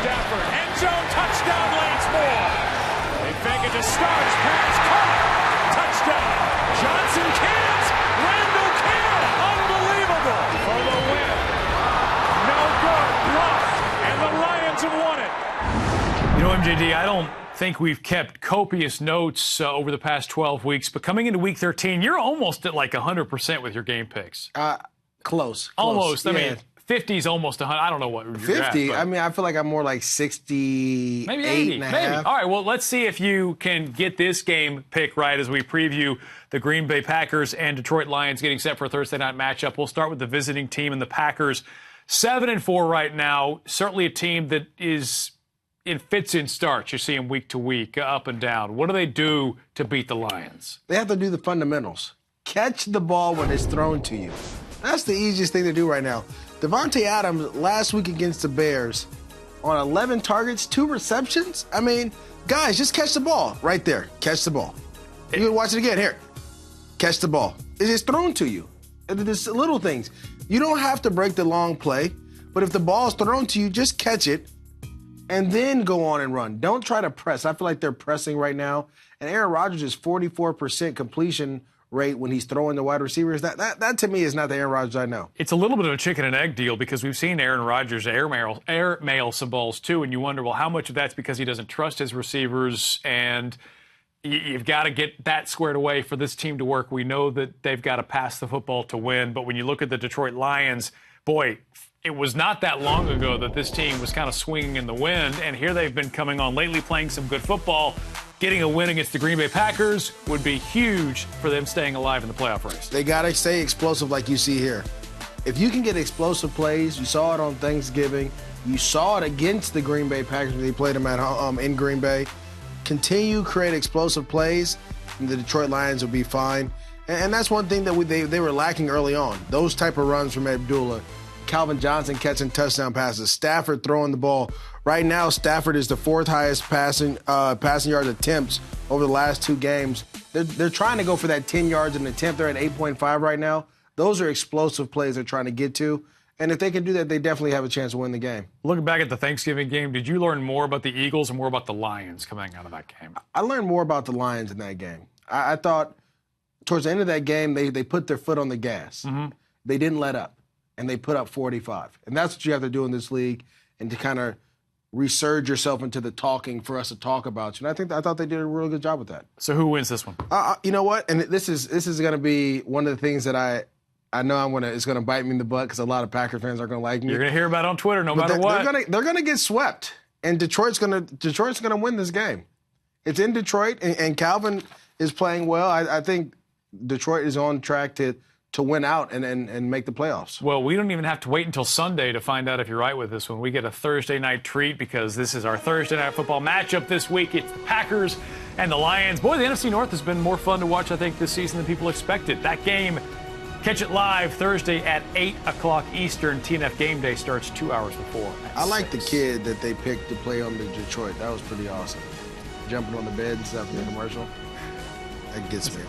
Stafford. End zone touchdown, Lance Moore. They fake it to Starks. Pass caught. Touchdown. Johnson can't. Randall can. Unbelievable for the win. No good. Blocked. And the Lions have won it. You know, MJD, I don't think we've kept copious notes over the past 12 weeks, but coming into week 13, you're almost at like 100% with your game picks. Close. Almost. Yeah. I mean, 50 is almost 100. I don't know what you're 50? at, I mean, I feel like I'm more like 60, maybe 80. and a Maybe. half. All right, well, let's see if you can get this game pick right as we preview the Green Bay Packers and Detroit Lions getting set for a Thursday night matchup. We'll start with the visiting team and the Packers. 7-4 right now. Certainly a team that is in fits and starts. You see them week to week, up and down. What do they do to beat the Lions? They have to do the fundamentals. Catch the ball when it's thrown to you. That's the easiest thing to do right now. Devontae Adams, last week against the Bears, on 11 targets, 2 receptions. I mean, guys, just catch the ball right there. Catch the ball. You can watch it again. Here. Catch the ball. It's just thrown to you. There's little things. You don't have to break the long play, but if the ball is thrown to you, just catch it and then go on and run. Don't try to press. I feel like they're pressing right now. And Aaron Rodgers is 44% completion rate when he's throwing the wide receivers. That to me is not the Aaron Rodgers I know. It's a little bit of a chicken and egg deal because we've seen Aaron Rodgers airmail some balls too, and you wonder, well, how much of that's because he doesn't trust his receivers, and you've got to get that squared away for this team to work. We know that they've got to pass the football to win, but when you look at the Detroit Lions, boy, it was not that long ago that this team was kind of swinging in the wind, and here they've been coming on lately, playing some good football. Getting a win against the Green Bay Packers would be huge for them staying alive in the playoff race. They got to stay explosive like you see here. If you can get explosive plays, you saw it on Thanksgiving. You saw it against the Green Bay Packers when they played them at home in Green Bay. Continue create explosive plays, and the Detroit Lions will be fine. And that's one thing that they were lacking early on. Those type of runs from Abdullah. Calvin Johnson catching touchdown passes. Stafford throwing the ball. Right now, Stafford is the 4th highest passing yard attempts over the last 2 games. They're trying to go for that 10 yards an attempt. They're at 8.5 right now. Those are explosive plays they're trying to get to. And if they can do that, they definitely have a chance to win the game. Looking back at the Thanksgiving game, did you learn more about the Eagles or more about the Lions coming out of that game? I learned more about the Lions in that game. I thought towards the end of that game, they put their foot on the gas. Mm-hmm. They didn't let up, and they put up 45. And that's what you have to do in this league, and to kind of resurge yourself into the talking for us to talk about you. And I thought they did a really good job with that. So who wins this one? You know what? And this is going to be one of the things that I know it's going to bite me in the butt because a lot of Packer fans aren't going to like me. You're going to hear about it on Twitter no matter what. They're going to get swept, and Detroit's going to win this game. It's in Detroit, and Calvin is playing well. I think Detroit is on track to win out and make the playoffs. Well, we don't even have to wait until Sunday to find out if you're right with this one. We get a Thursday night treat because this is our Thursday night football matchup this week. It's the Packers and the Lions. Boy, the NFC North has been more fun to watch, I think, this season than people expected. That game, catch it live Thursday at 8 o'clock Eastern. TNF Game Day starts 2 hours before. I like the kid that they picked to play on the Detroit. That was pretty awesome. Jumping on the bed and stuff in the commercial. That gets me.